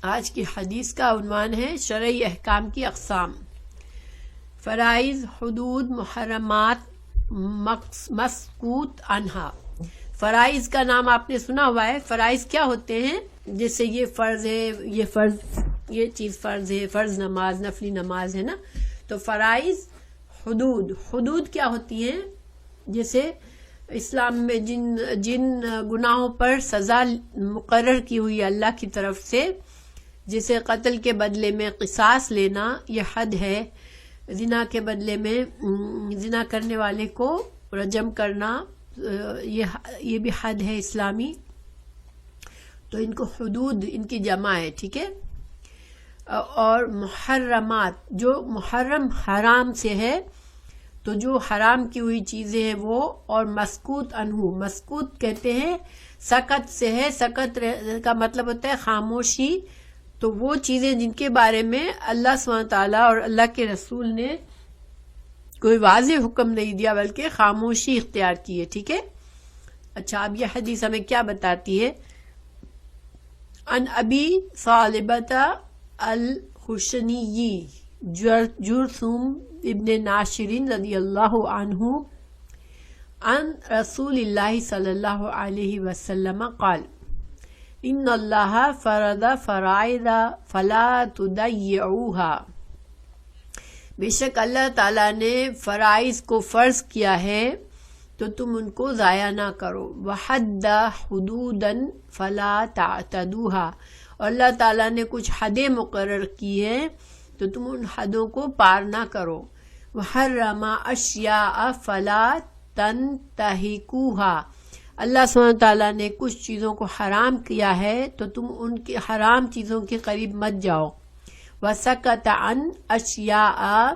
آج کی حدیث کا عنوان ہے شرعی احکام کی اقسام۔ فرائض، حدود، محرمات، مسکوت عنہا۔ فرائض کا نام آپ نے سنا ہوا ہے۔ فرائض کیا ہوتے ہیں؟ جیسے یہ فرض ہے، یہ چیز فرض ہے، فرض نماز، نفلی نماز ہے نا۔ تو فرائض۔ حدود کیا ہوتی ہیں؟ جیسے اسلام میں جن گناہوں پر سزا مقرر کی ہوئی ہے اللہ کی طرف سے، جیسے قتل کے بدلے میں قصاص لینا، یہ حد ہے۔ زنا کے بدلے میں زنا کرنے والے کو رجم کرنا، یہ بھی حد ہے اسلامی۔ تو ان کو حدود، ان کی جمع ہے، ٹھیک ہے۔ اور محرمات، جو محرم حرام سے ہے، تو جو حرام کی ہوئی چیزیں ہیں وہ، اور مسکوت عنہ، مسکوت کہتے ہیں سکت سے ہے۔ سکت کا مطلب ہوتا ہے خاموشی۔ تو وہ چیزیں جن کے بارے میں اللہ سبحانہ تعالیٰ اور اللہ کے رسول نے کوئی واضح حکم نہیں دیا بلکہ خاموشی اختیار کی ہے، ٹھیک ہے۔ اچھا، اب یہ حدیث ہمیں کیا بتاتی ہے؟ ان ابی ثعلبۃ الخشنی جرثوم ابن ناشر رضی اللہ عنہ عن رسول اللہ صلی اللہ علیہ وسلم قال ان اللہ فرض فرائض فلا تضیعوها۔ بے شک اللہ تعالیٰ نے فرائض کو فرض کیا ہے تو تم ان کو ضائع نہ کرو۔ وحد حدودا فلا تعتدوها، اور اللہ تعالیٰ نے کچھ حدیں مقرر کی ہیں تو تم ان حدوں کو پار نہ کرو۔ وحرم اشیاء فلا تنتہکوها، اللہ سبحانہ تعالیٰ نے کچھ چیزوں کو حرام کیا ہے تو تم ان کی حرام چیزوں کے قریب مت جاؤ۔ وسکت عن اشیاء،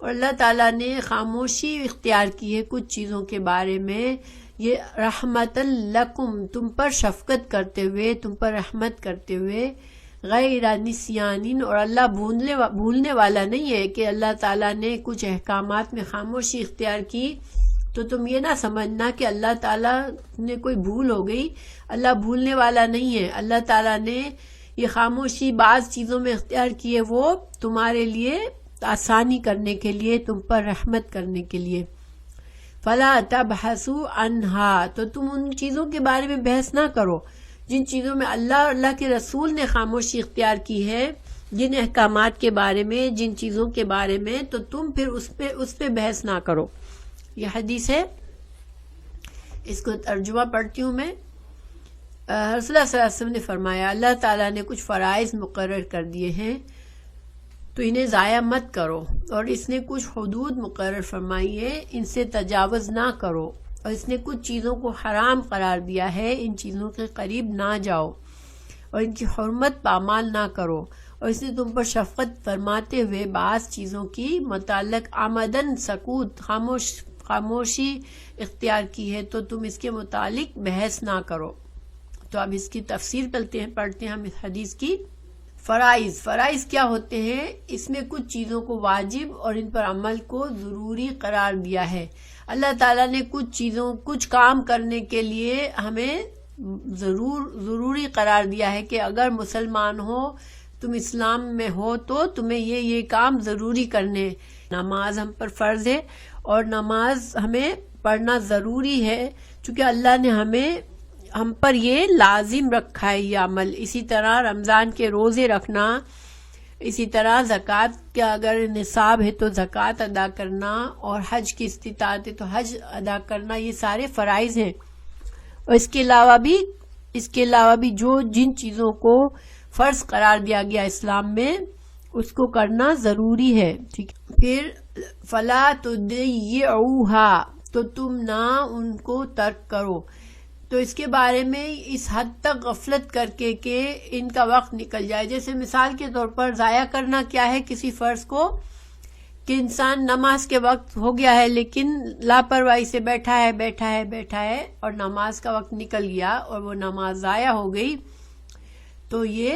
اور اللہ تعالیٰ نے خاموشی اختیار کی ہے کچھ چیزوں کے بارے میں، یہ رحمت لکم، تم پر شفقت کرتے ہوئے، تم پر رحمت کرتے ہوئے، غیر نسیان، اور اللہ بھولنے والا نہیں ہے کہ اللہ تعالیٰ نے کچھ احکامات میں خاموشی اختیار کی تو تم یہ نہ سمجھنا کہ اللہ تعالیٰ نے کوئی بھول ہو گئی۔ اللہ بھولنے والا نہیں ہے۔ اللہ تعالیٰ نے یہ خاموشی بعض چیزوں میں اختیار کی ہے، وہ تمہارے لیے آسانی کرنے کے لیے، تم پر رحمت کرنے کے لیے۔ فلا تبحثوا عنہا، تو تم ان چیزوں کے بارے میں بحث نہ کرو جن چیزوں میں اللہ اور اللہ کے رسول نے خاموشی اختیار کی ہے، جن احکامات کے بارے میں، جن چیزوں کے بارے میں، تو تم پھر اس پہ بحث نہ کرو۔ یہ حدیث ہے، اس کو ترجمہ پڑھتی ہوں میں۔ رسول اللہ صلی اللہ علیہ وسلم نے فرمایا، اللہ تعالیٰ نے کچھ فرائض مقرر کر دیے ہیں تو انہیں ضائع مت کرو، اور اس نے کچھ حدود مقرر فرمائی ہے، ان سے تجاوز نہ کرو، اور اس نے کچھ چیزوں کو حرام قرار دیا ہے، ان چیزوں کے قریب نہ جاؤ، اور ان کی حرمت پامال نہ کرو، اور اس نے تم پر شفقت فرماتے ہوئے بعض چیزوں کی متعلق آمدن سکوت، خاموشی اختیار کی ہے تو تم اس کے متعلق بحث نہ کرو۔ تو اب اس کی تفسیر پڑھتے ہیں ہم اس حدیث کی۔ فرائض کیا ہوتے ہیں؟ اس میں کچھ چیزوں کو واجب اور ان پر عمل کو ضروری قرار دیا ہے۔ اللہ تعالیٰ نے کچھ کام کرنے کے لیے ہمیں ضروری قرار دیا ہے کہ اگر مسلمان ہو، تم اسلام میں ہو، تو تمہیں یہ کام ضروری کرنے۔ نماز ہم پر فرض ہے اور نماز ہمیں پڑھنا ضروری ہے، چونکہ اللہ نے ہم پر یہ لازم رکھا ہے یہ عمل۔ اسی طرح رمضان کے روزے رکھنا، اسی طرح زکوٰۃ کا اگر نصاب ہے تو زکوٰۃ ادا کرنا، اور حج کی استطاعت ہے تو حج ادا کرنا، یہ سارے فرائض ہیں۔ اور اس کے علاوہ بھی جن چیزوں کو فرض قرار دیا گیا اسلام میں، اس کو کرنا ضروری ہے، ٹھیک۔ پھر فلا تضیعوها، تو تم نہ ان کو ترک کرو۔ تو اس کے بارے میں اس حد تک غفلت کر کے کہ ان کا وقت نکل جائے، جیسے مثال کے طور پر ضائع کرنا کیا ہے کسی فرض کو، کہ انسان نماز کے وقت ہو گیا ہے لیکن لاپرواہی سے بیٹھا ہے اور نماز کا وقت نکل گیا اور وہ نماز ضائع ہو گئی، تو یہ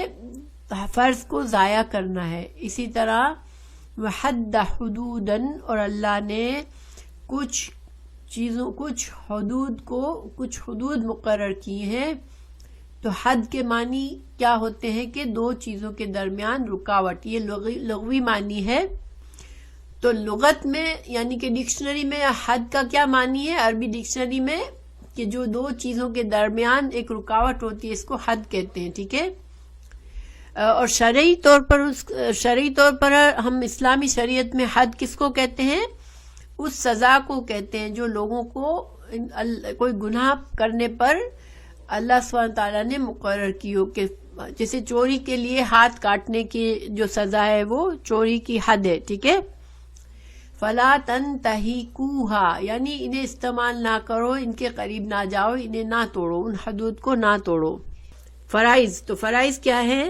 فرض کو ضائع کرنا ہے۔ اسی طرح وحد حدودن، اور اللہ نے کچھ حدود مقرر کی ہیں تو حد کے معنی کیا ہوتے ہیں کہ دو چیزوں کے درمیان رکاوٹ، یہ لغوی معنی ہے. تو لغت میں یعنی کہ ڈکشنری میں حد کا کیا معنی ہے عربی ڈکشنری میں کہ جو دو چیزوں کے درمیان ایک رکاوٹ ہوتی ہے اس کو حد کہتے ہیں. ٹھیک ہے. اور شرعی طور پر ہم اسلامی شریعت میں حد کس کو کہتے ہیں؟ اس سزا کو کہتے ہیں جو لوگوں کو کوئی گناہ کرنے پر اللہ سبحانہ تعالیٰ نے مقرر کی ہو، کہ جیسے چوری کے لیے ہاتھ کاٹنے کی جو سزا ہے وہ چوری کی حد ہے. ٹھیک ہے. فلا تنتہکوہا یعنی انہیں استعمال نہ کرو، ان کے قریب نہ جاؤ، انہیں نہ توڑو، ان حدود کو نہ توڑو. فرائض، تو فرائض کیا ہے؟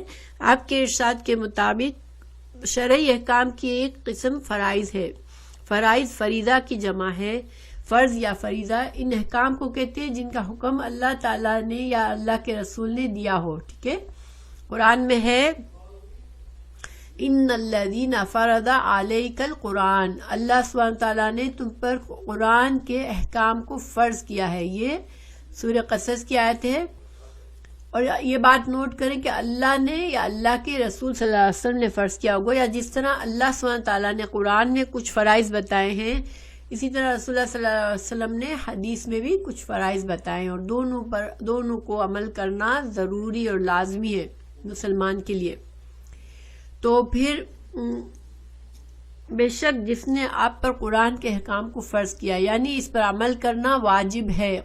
آپ کے ارشاد کے مطابق شرعی احکام کی ایک قسم فرائض ہے. فرائض فریضہ کی جمع ہے. فرض یا فریضہ ان احکام کو کہتے ہیں جن کا حکم اللہ تعالیٰ نے یا اللہ کے رسول نے دیا ہو. ٹھیک ہے. قرآن میں ہے ان الذین فرض علیک القرآن، اللہ سبحانہ تعالیٰ نے تم پر قرآن کے احکام کو فرض کیا ہے. یہ سورہ قصص کی آیت ہے. اور یہ بات نوٹ کریں کہ اللہ نے یا اللہ کے رسول صلی اللہ علیہ وسلم نے فرض کیا ہوگا، یا جس طرح اللہ سبحانہ تعالیٰ نے قرآن میں کچھ فرائض بتائے ہیں اسی طرح رسول اللہ صلی اللہ علیہ وسلم نے حدیث میں بھی کچھ فرائض بتائے ہیں، اور دونوں کو عمل کرنا ضروری اور لازمی ہے مسلمان کے لیے. تو پھر بے شک جس نے آپ پر قرآن کے احکام کو فرض کیا یعنی اس پر عمل کرنا واجب ہے.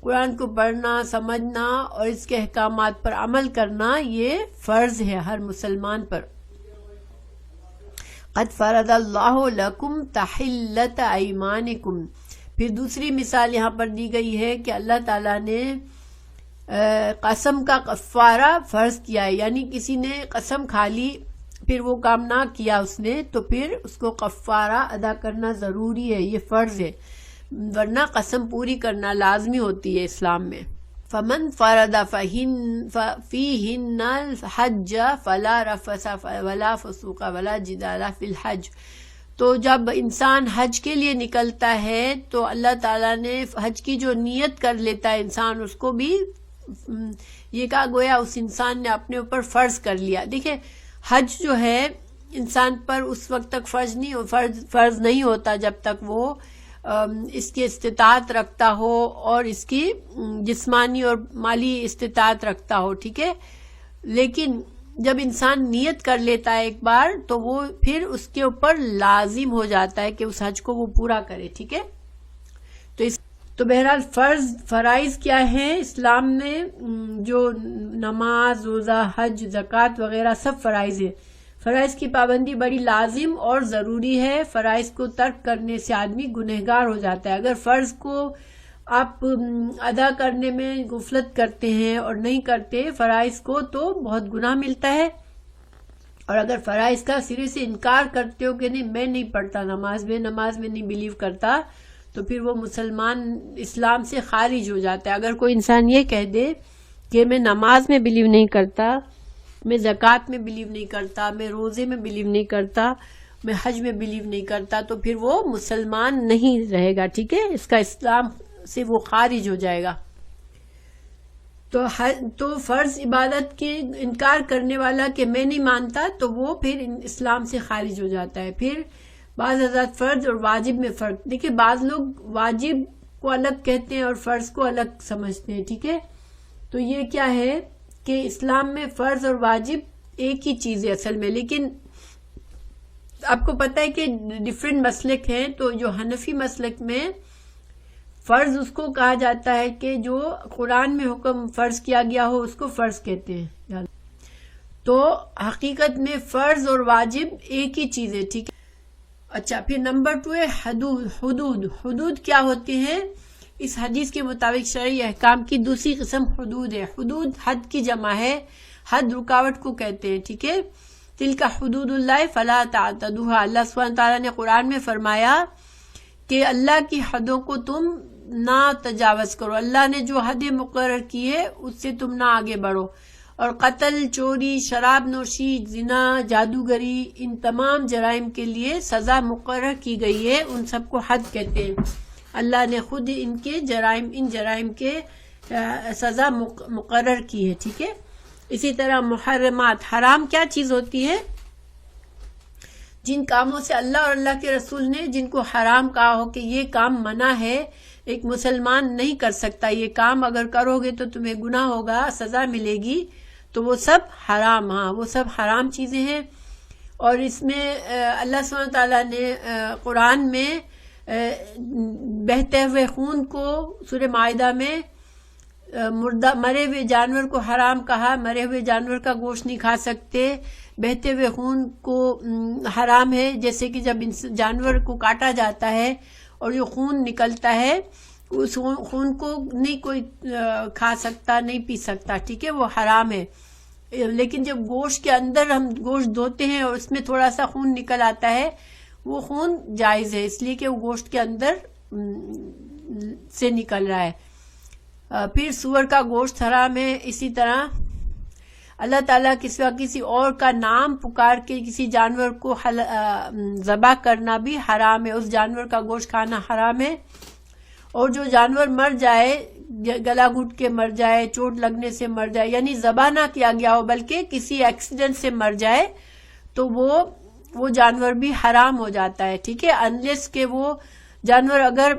قرآن کو پڑھنا، سمجھنا اور اس کے احکامات پر عمل کرنا یہ فرض ہے ہر مسلمان پر. قد فرض اللہ لکم تحلت ایمانکم. پھر دوسری مثال یہاں پر دی گئی ہے کہ اللہ تعالیٰ نے قسم کا کفارہ فرض کیا ہے، یعنی کسی نے قسم کھا لی پھر وہ کام نہ کیا اس نے تو پھر اس کو کفارہ ادا کرنا ضروری ہے، یہ فرض ہے، ورنہ قسم پوری کرنا لازمی ہوتی ہے اسلام میں. فمن فرض فیہن الحج فلا رفث ولا فسوق ولا جدال فی الحج. تو جب انسان حج کے لیے نکلتا ہے تو اللہ تعالیٰ نے حج کی جو نیت کر لیتا ہے انسان، اس کو بھی یہ کہا گویا اس انسان نے اپنے اوپر فرض کر لیا. دیکھیں حج جو ہے انسان پر اس وقت تک فرض نہیں ہوتا جب تک وہ اس کی استطاعت رکھتا ہو اور اس کی جسمانی اور مالی استطاعت رکھتا ہو. ٹھیک ہے. لیکن جب انسان نیت کر لیتا ہے ایک بار تو وہ پھر اس کے اوپر لازم ہو جاتا ہے کہ اس حج کو وہ پورا کرے. ٹھیک ہے. تو بہرحال فرائض کیا ہیں اسلام میں؟ جو نماز، روزہ، حج، زکوٰۃ وغیرہ سب فرائض ہیں. فرائض کی پابندی بڑی لازم اور ضروری ہے. فرائض کو ترک کرنے سے آدمی گنہگار ہو جاتا ہے. اگر فرض کو آپ ادا کرنے میں غفلت کرتے ہیں اور نہیں کرتے فرائض کو تو بہت گناہ ملتا ہے. اور اگر فرائض کا سرے سے انکار کرتے ہو کہ نہیں میں نہیں پڑھتا نماز میں نہیں بلیو کرتا، تو پھر وہ مسلمان اسلام سے خارج ہو جاتا ہے. اگر کوئی انسان یہ کہہ دے کہ میں نماز میں بلیو نہیں کرتا، میں زکوٰۃ میں بلیو نہیں کرتا، میں روزے میں بلیو نہیں کرتا، میں حج میں بلیو نہیں کرتا، تو پھر وہ مسلمان نہیں رہے گا. ٹھیک ہے. اس کا اسلام سے وہ خارج ہو جائے گا. تو فرض عبادت کے انکار کرنے والا کہ میں نہیں مانتا تو وہ پھر اسلام سے خارج ہو جاتا ہے. پھر بعض حضرات فرض اور واجب میں فرق، دیکھیں بعض لوگ واجب کو الگ کہتے ہیں اور فرض کو الگ سمجھتے ہیں. ٹھیک ہے. تو یہ کیا ہے کہ اسلام میں فرض اور واجب ایک ہی چیز ہے اصل میں، لیکن آپ کو پتہ ہے کہ ڈفرینٹ مسلک ہیں. تو جو حنفی مسلک میں فرض اس کو کہا جاتا ہے کہ جو قرآن میں حکم فرض کیا گیا ہو اس کو فرض کہتے ہیں. تو حقیقت میں فرض اور واجب ایک ہی چیز ہے. ٹھیک ہے. اچھا، پھر نمبر 2 ہے حدود کیا ہوتے ہیں؟ اس حدیث کے مطابق شرعی احکام کی دوسری قسم حدود ہے. حدود حد کی جمع ہے. حد رکاوٹ کو کہتے ہیں. ٹھیک ہے. تلک حدود اللہ فلا تعتدوها. اللہ سبحانہ تعالیٰ نے قرآن میں فرمایا کہ اللہ کی حدوں کو تم نہ تجاوز کرو. اللہ نے جو حدیں مقرر کی ہے اس سے تم نہ آگے بڑھو. اور قتل، چوری، شراب نوشی، زنا، جادوگری، ان تمام جرائم کے لیے سزا مقرر کی گئی ہے. ان سب کو حد کہتے ہیں. اللہ نے خود ان جرائم کے سزا مقرر کی ہے، ٹھیک ہے. اسی طرح محرمات، حرام کیا چیز ہوتی ہے؟ جن کاموں سے اللہ اور اللہ کے رسول نے جن کو حرام کہا ہو کہ یہ کام منع ہے، ایک مسلمان نہیں کر سکتا یہ کام، اگر کرو گے تو تمہیں گناہ ہوگا، سزا ملے گی، تو وہ سب حرام، ہاں وہ سب حرام چیزیں ہیں. اور اس میں اللہ سبحانہ تعالیٰ نے قرآن میں بہتے ہوئے خون کو سورہ مائدہ میں مرے ہوئے جانور کو حرام کہا، مرے ہوئے جانور کا گوشت نہیں کھا سکتے. بہتے ہوئے خون کو حرام ہے، جیسے کہ جب جانور کو کاٹا جاتا ہے اور جو خون نکلتا ہے اس خون کو نہیں کوئی کھا سکتا، نہیں پی سکتا، ٹھیک ہے، وہ حرام ہے. لیکن جب گوشت کے اندر ہم گوشت دھوتے ہیں اور اس میں تھوڑا سا خون نکل آتا ہے، وہ خون جائز ہے، اس لیے کہ وہ گوشت کے اندر سے نکل رہا ہے. پھر سور کا گوشت حرام ہے. اسی طرح اللہ تعالیٰ کے سوا کسی اور کا نام پکار کے کسی جانور کو ذبح کرنا بھی حرام ہے، اس جانور کا گوشت کھانا حرام ہے. اور جو جانور مر جائے، گلا گھٹ کے مر جائے، چوٹ لگنے سے مر جائے، یعنی ذبح نہ کیا گیا ہو بلکہ کسی ایکسیڈنٹ سے مر جائے، تو وہ جانور بھی حرام ہو جاتا ہے، ٹھیک ہے. انلیس کہ وہ جانور اگر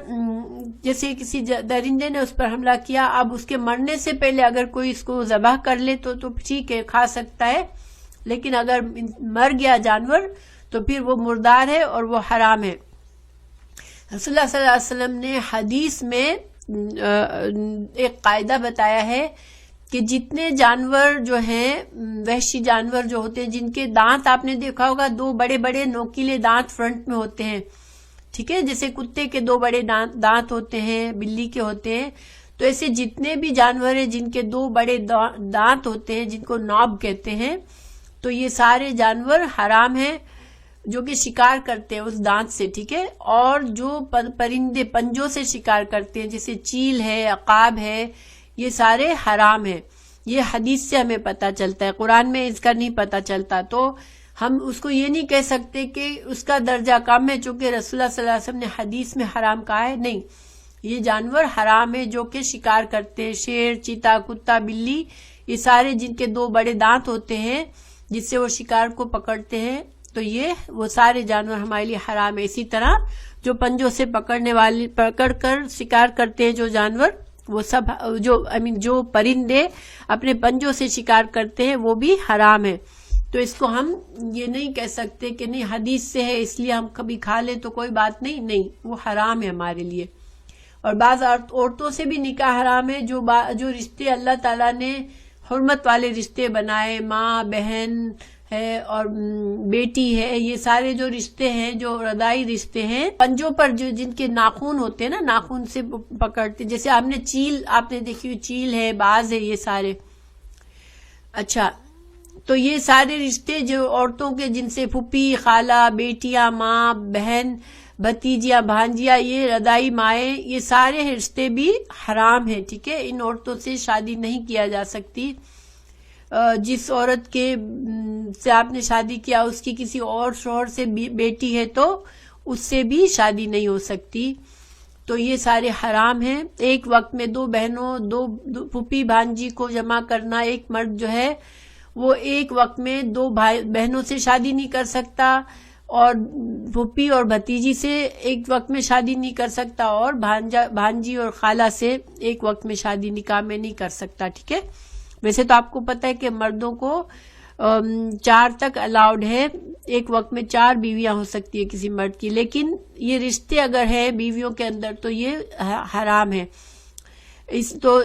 جیسے کسی درندے نے اس پر حملہ کیا، اب اس کے مرنے سے پہلے اگر کوئی اس کو ذبح کر لے تو ٹھیک ہے، کھا سکتا ہے. لیکن اگر مر گیا جانور تو پھر وہ مردار ہے اور وہ حرام ہے. رسول اللہ صلی اللہ علیہ وسلم نے حدیث میں ایک قاعدہ بتایا ہے کہ جتنے جانور جو ہیں، وحشی جانور جو ہوتے ہیں، جن کے دانت آپ نے دیکھا ہوگا 2 بڑے بڑے نوکیلے دانت فرنٹ میں ہوتے ہیں، ٹھیک ہے، جیسے کتے کے 2 بڑے دانت ہوتے ہیں، بلی کے ہوتے ہیں، تو ایسے جتنے بھی جانور ہیں جن کے 2 بڑے دانت ہوتے ہیں، جن کو ناب کہتے ہیں، تو یہ سارے جانور حرام ہیں جو کہ شکار کرتے ہیں اس دانت سے، ٹھیک ہے. اور جو پرندے پنجوں سے شکار کرتے ہیں، جیسے چیل ہے، عقاب ہے، یہ سارے حرام ہیں. یہ حدیث سے ہمیں پتہ چلتا ہے، قرآن میں اس کا نہیں پتہ چلتا. تو ہم اس کو یہ نہیں کہہ سکتے کہ اس کا درجہ کم ہے چونکہ رسول اللہ صلی اللہ علیہ وسلم نے حدیث میں حرام کہا ہے، نہیں، یہ جانور حرام ہے جو کہ شکار کرتے ہیں. شیر، چیتا، کتا، بلی، یہ سارے جن کے 2 بڑے دانت ہوتے ہیں جس سے وہ شکار کو پکڑتے ہیں، تو وہ سارے جانور ہمارے لیے حرام ہے. اسی طرح جو پنجوں سے پکڑ کر شکار کرتے ہیں جو جانور، وہ سب جو پرندے اپنے پنجوں سے شکار کرتے ہیں وہ بھی حرام ہے. تو اس کو ہم یہ نہیں کہہ سکتے کہ نہیں حدیث سے ہے اس لیے ہم کبھی کھا لیں تو کوئی بات نہیں، وہ حرام ہے ہمارے لیے. اور بعض عورتوں سے بھی نکاح حرام ہے، جو رشتے اللہ تعالیٰ نے حرمت والے رشتے بنائے، ماں، بہن ہے اور بیٹی ہے، یہ سارے جو رشتے ہیں، جو رضائی رشتے ہیں، پنجوں پر جن کے ناخن ہوتے ہیں نا، ناخن سے پکڑتے، جیسے آپ نے چیل، آپ نے دیکھی ہوئی چیل ہے، باز ہے، یہ سارے. اچھا، تو یہ سارے رشتے جو عورتوں کے، جن سے پھوپھی، خالہ، بیٹیاں، ماں، بہن، بھتیجیاں، بھانجیاں، یہ رضائی مائیں، یہ سارے رشتے بھی حرام ہیں، ٹھیک ہے. ان عورتوں سے شادی نہیں کیا جا سکتی. جس عورت کے سے آپ نے شادی کیا اس کی کسی اور شوہر سے بیٹی ہے تو اس سے بھی شادی نہیں ہو سکتی. تو یہ سارے حرام ہیں. ایک وقت میں 2 بہنوں، 2 پھوپھی بھانجی کو جمع کرنا، ایک مرد جو ہے وہ ایک وقت میں 2 بہنوں سے شادی نہیں کر سکتا، اور پھوپھی اور بھتیجی سے ایک وقت میں شادی نہیں کر سکتا، اور بھانجی اور خالہ سے ایک وقت میں شادی نکاح میں نہیں کر سکتا، ٹھیک ہے. ویسے تو آپ کو پتہ ہے کہ مردوں کو 4 تک الاؤڈ ہے، ایک وقت میں 4 بیویاں ہو سکتی ہے کسی مرد کی، لیکن یہ رشتے اگر ہے بیویوں کے اندر تو یہ حرام ہے. تو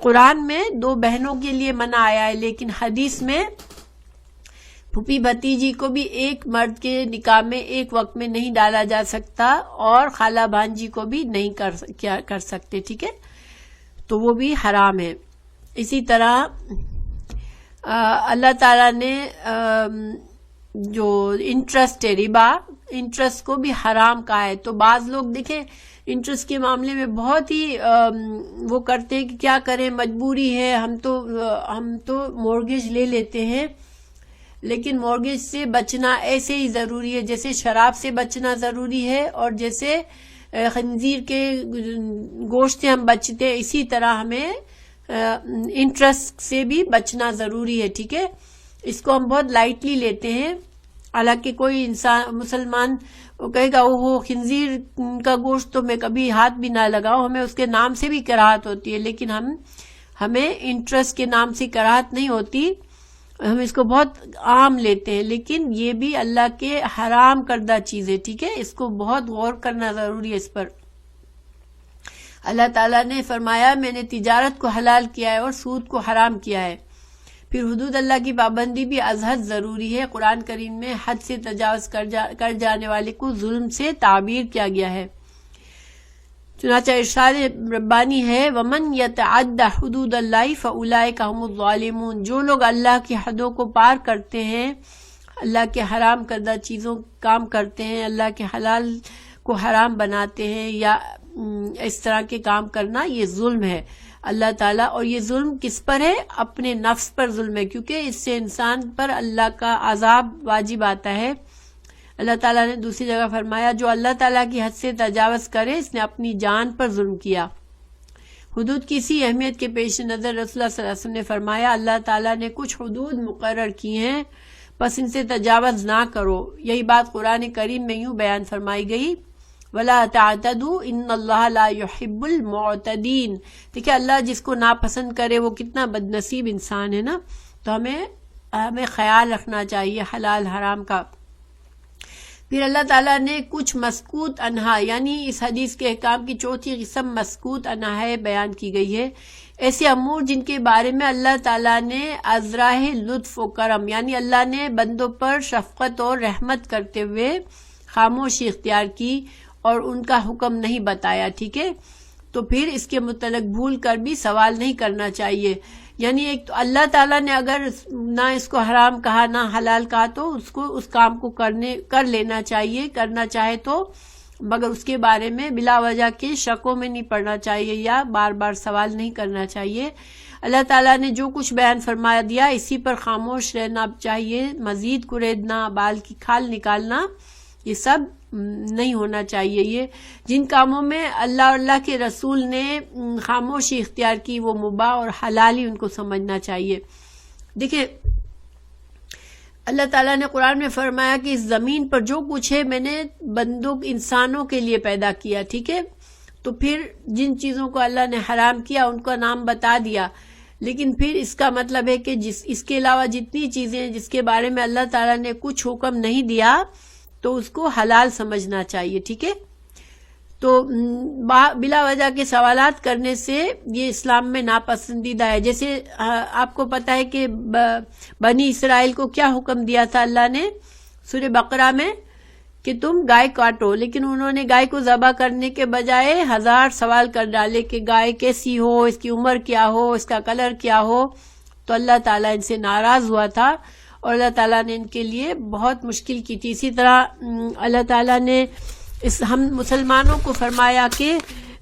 قرآن میں 2 بہنوں کے لیے منع آیا ہے، لیکن حدیث میں پھوپھی بھتیجی کو بھی ایک مرد کے نکاح میں ایک وقت میں نہیں ڈالا جا سکتا، اور خالہ بھانجی کو بھی نہیں کر سکتے، ٹھیک ہے. تو وہ بھی حرام ہے. اسی طرح اللہ تعالیٰ نے جو انٹرسٹ ہے، ربا، انٹرسٹ کو بھی حرام کہا ہے. تو بعض لوگ دیکھیں انٹرسٹ کے معاملے میں بہت ہی وہ کرتے ہیں کہ کیا کریں، مجبوری ہے، ہم تو مورگیج لے لیتے ہیں. لیکن مورگیج سے بچنا ایسے ہی ضروری ہے جیسے شراب سے بچنا ضروری ہے، اور جیسے خنزیر کے گوشت سے ہم بچتے ہیں، اسی طرح ہمیں انٹرسٹ سے بھی بچنا ضروری ہے، ٹھیک ہے. اس کو ہم بہت لائٹلی لیتے ہیں. حالانکہ کوئی انسان مسلمان وہ کہے گا وہ خنزیر کا گوشت تو میں کبھی ہاتھ بھی نہ لگاؤں، ہمیں اس کے نام سے بھی کراہت ہوتی ہے، لیکن ہمیں انٹرسٹ کے نام سے کراہت نہیں ہوتی، ہم اس کو بہت عام لیتے ہیں، لیکن یہ بھی اللہ کے حرام کردہ چیز ہے، ٹھیک ہے. اس کو بہت غور کرنا ضروری ہے اس پر. اللہ تعالیٰ نے فرمایا میں نے تجارت کو حلال کیا ہے اور سود کو حرام کیا ہے. پھر حدود اللہ کی پابندی بھی از حد ضروری ہے. قرآن کریم میں حد سے تجاوز کر جانے والے کو ظلم سے تعبیر کیا گیا ہے. چنانچہ ارشاد ربانی ہے وَمَنْ يَتَعَدَّ حُدُودَ اللَّهِ فَأُولَئِكَ هُمُ الظَّالِمُونَ. جو لوگ اللہ کی حدوں کو پار کرتے ہیں، اللہ کے حرام کردہ چیزوں کام کرتے ہیں، اللہ کے حلال کو حرام بناتے ہیں یا اس طرح کے کام کرنا، یہ ظلم ہے اللہ تعالیٰ. اور یہ ظلم کس پر ہے؟ اپنے نفس پر ظلم ہے، کیونکہ اس سے انسان پر اللہ کا عذاب واجب آتا ہے. اللہ تعالیٰ نے دوسری جگہ فرمایا جو اللہ تعالیٰ کی حد سے تجاوز کرے اس نے اپنی جان پر ظلم کیا. حدود کی اسی اہمیت کے پیش نظر رسول اللہ صلی اللہ علیہ وسلم نے فرمایا اللہ تعالیٰ نے کچھ حدود مقرر کی ہیں، پس ان سے تجاوز نہ کرو. یہی بات قرآن کریم میں یوں بیان فرمائی گئی وَلَا تَعْتَدُوا إِنَّ اللَّهَ لَا يُحِبُّ الْمُعْتَدِينَ. دیکھیں اللہ جس کو ناپسند کرے وہ کتنا بدنصیب انسان ہے نا. تو ہمیں خیال رکھنا چاہیے حلال حرام کا. پھر اللہ تعالیٰ نے کچھ مسکوت عنہا، یعنی اس حدیث کے احکام کی چوتھی قسم مسکوت عنہا ہے، بیان کی گئی ہے. ایسے امور جن کے بارے میں اللہ تعالیٰ نے ازراہ لطف و کرم، یعنی اللہ نے بندوں پر شفقت اور رحمت کرتے ہوئے خاموشی اختیار کی اور ان کا حکم نہیں بتایا، ٹھیک ہے. تو پھر اس کے متعلق بھول کر بھی سوال نہیں کرنا چاہیے. یعنی ایک تو اللہ تعالیٰ نے اگر نہ اس کو حرام کہا نہ حلال کہا تو اس کام کو کر لینا چاہیے، کرنا چاہے تو، مگر اس کے بارے میں بلا وجہ کے شکوں میں نہیں پڑنا چاہیے یا بار بار سوال نہیں کرنا چاہیے. اللہ تعالیٰ نے جو کچھ بیان فرما دیا اسی پر خاموش رہنا چاہیے. مزید کریدنا، بال کی کھال نکالنا، یہ سب نہیں ہونا چاہیے. یہ جن کاموں میں اللہ اور اللہ کے رسول نے خاموشی اختیار کی وہ مباح اور حلال ہی ان کو سمجھنا چاہیے. دیکھیں اللہ تعالیٰ نے قرآن میں فرمایا کہ اس زمین پر جو کچھ ہے میں نے بندوں انسانوں کے لیے پیدا کیا، ٹھیک ہے. تو پھر جن چیزوں کو اللہ نے حرام کیا ان کا نام بتا دیا، لیکن پھر اس کا مطلب ہے کہ اس کے علاوہ جتنی چیزیں جس کے بارے میں اللہ تعالیٰ نے کچھ حکم نہیں دیا تو اس کو حلال سمجھنا چاہیے، ٹھیک ہے. تو بلا وجہ کے سوالات کرنے سے یہ اسلام میں ناپسندیدہ ہے. جیسے آپ کو پتہ ہے کہ بنی اسرائیل کو کیا حکم دیا تھا اللہ نے سورہ بقرہ میں کہ تم گائے کاٹو، لیکن انہوں نے گائے کو ذبح کرنے کے بجائے 1000 سوال کر ڈالے کہ گائے کیسی ہو، اس کی عمر کیا ہو، اس کا کلر کیا ہو. تو اللہ تعالیٰ ان سے ناراض ہوا تھا اور اللہ تعالیٰ نے ان کے لیے بہت مشکل کی تھی. اسی طرح اللہ تعالیٰ نے ہم مسلمانوں کو فرمایا کہ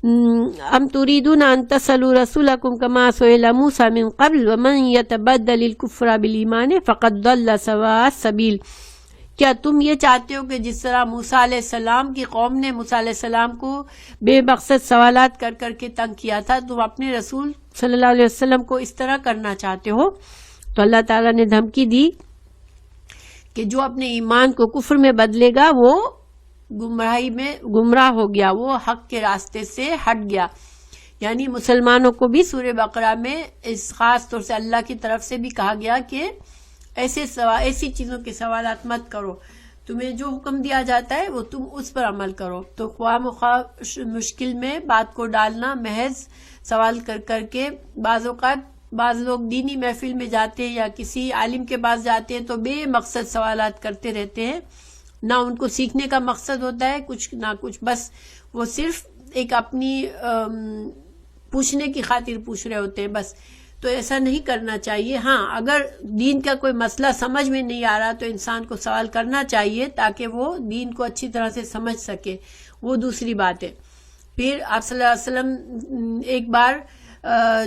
ام تريدون ان تسألوا رسولكم كما سئل موسى من قبل ومن يتبدل الكفر بالایمان فقد ضل سواء السبیل. کیا تم یہ چاہتے ہو کہ جس طرح موسیٰ علیہ السلام کی قوم نے موسیٰ علیہ السلام کو بے مقصد سوالات کر کے تنگ کیا تھا، تم اپنے رسول صلی اللہ علیہ وسلم کو اس طرح کرنا چاہتے ہو؟ تو اللہ تعالیٰ نے دھمکی دی کہ جو اپنے ایمان کو کفر میں بدلے گا وہ گمراہی میں گمراہ ہو گیا، وہ حق کے راستے سے ہٹ گیا. یعنی مسلمانوں کو بھی سورہ بقرہ میں اس خاص طور سے اللہ کی طرف سے بھی کہا گیا کہ ایسی چیزوں کے سوالات مت کرو، تمہیں جو حکم دیا جاتا ہے وہ تم اس پر عمل کرو. تو خواہ مخواہ مشکل میں بات کو ڈالنا، محض سوال کر کے بعض اوقات بعض لوگ دینی محفل میں جاتے ہیں یا کسی عالم کے پاس جاتے ہیں تو بے مقصد سوالات کرتے رہتے ہیں، نہ ان کو سیکھنے کا مقصد ہوتا ہے کچھ نہ کچھ، بس وہ صرف ایک اپنی پوچھنے کی خاطر پوچھ رہے ہوتے ہیں بس. تو ایسا نہیں کرنا چاہیے. ہاں اگر دین کا کوئی مسئلہ سمجھ میں نہیں آ رہا تو انسان کو سوال کرنا چاہیے تاکہ وہ دین کو اچھی طرح سے سمجھ سکے، وہ دوسری بات ہے. پھر آپ صلی اللہ علیہ وسلم ایک بار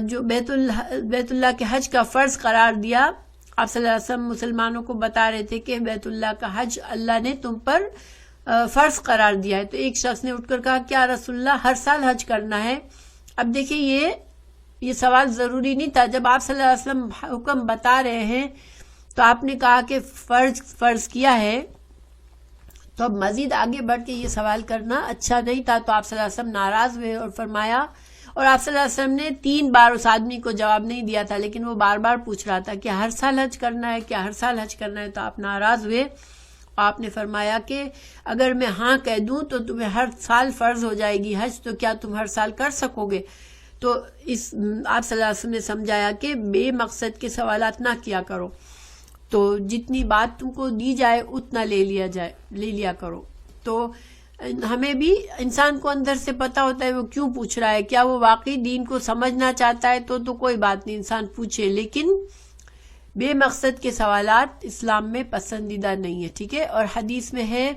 جو بیت اللہ کے حج کا فرض قرار دیا، آپ صلی اللہ علیہ وسلم مسلمانوں کو بتا رہے تھے کہ بیت اللہ کا حج اللہ نے تم پر فرض قرار دیا ہے. تو ایک شخص نے اٹھ کر کہا کیا رسول اللہ ہر سال حج کرنا ہے؟ اب دیکھیے یہ سوال ضروری نہیں تھا. جب آپ صلی اللہ علیہ وسلم حکم بتا رہے ہیں تو آپ نے کہا کہ فرض کیا ہے، تو اب مزید آگے بڑھ کے یہ سوال کرنا اچھا نہیں تھا. تو آپ صلی اللہ علیہ وسلم ناراض ہوئے اور فرمایا، اور آپ صلی اللہ علیہ وسلم نے 3 بار اس آدمی کو جواب نہیں دیا تھا، لیکن وہ بار بار پوچھ رہا تھا کہ ہر سال حج کرنا ہے، کیا ہر سال حج کرنا ہے؟ تو آپ ناراض ہوئے. آپ نے فرمایا کہ اگر میں ہاں کہہ دوں تو تمہیں ہر سال فرض ہو جائے گی حج، تو کیا تم ہر سال کر سکو گے؟ تو آپ صلی اللہ علیہ وسلم نے سمجھایا کہ بے مقصد کے سوالات نہ کیا کرو، تو جتنی بات تم کو دی جائے اتنا لے لیا کرو. تو ہمیں بھی انسان کو اندر سے پتا ہوتا ہے وہ کیوں پوچھ رہا ہے، کیا وہ واقعی دین کو سمجھنا چاہتا ہے تو کوئی بات نہیں، انسان پوچھے، لیکن بے مقصد کے سوالات اسلام میں پسندیدہ نہیں ہے. ٹھیک ہے. اور حدیث میں ہے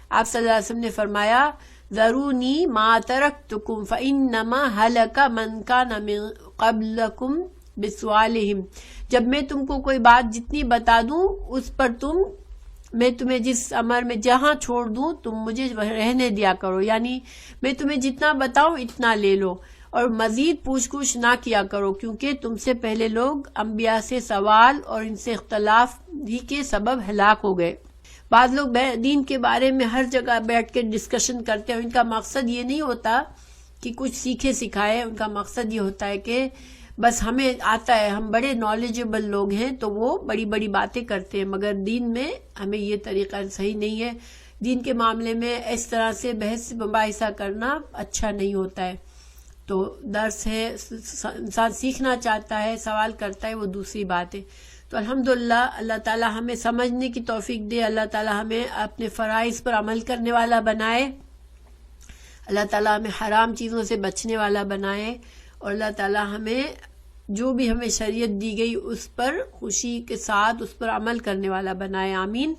آپ صلی اللہ علیہ وسلم نے فرمایا ذرونی ما ترکتکم فانما ہلک من کان من قبلکم بسؤالہم. جب میں تم کو کوئی بات جتنی بتا دوں اس پر میں تمہیں جس امر میں جہاں چھوڑ دوں تم مجھے رہنے دیا کرو، یعنی میں تمہیں جتنا بتاؤں اتنا لے لو، اور مزید پوچھ گچھ نہ کیا کرو، کیونکہ تم سے پہلے لوگ انبیاء سے سوال اور ان سے اختلاف ہی کے سبب ہلاک ہو گئے. بعض لوگ دین کے بارے میں ہر جگہ بیٹھ کے ڈسکشن کرتے ہیں، ان کا مقصد یہ نہیں ہوتا کہ کچھ سیکھے سکھائے، ان کا مقصد یہ ہوتا ہے کہ بس ہمیں آتا ہے، ہم بڑے نالجبل لوگ ہیں تو وہ بڑی بڑی باتیں کرتے ہیں، مگر دین میں ہمیں یہ طریقہ صحیح نہیں ہے. دین کے معاملے میں اس طرح سے بحث مباحثہ کرنا اچھا نہیں ہوتا ہے. تو درس ہے، انسان سیکھنا چاہتا ہے، سوال کرتا ہے، وہ دوسری بات ہے. تو الحمدللہ اللہ تعالی ہمیں سمجھنے کی توفیق دے، اللہ تعالی ہمیں اپنے فرائض پر عمل کرنے والا بنائے، اللہ تعالی ہمیں حرام چیزوں سے بچنے والا بنائے، اور اللہ تعالی ہمیں جو بھی ہمیں شریعت دی گئی اس پر خوشی کے ساتھ اس پر عمل کرنے والا بنائے. آمین.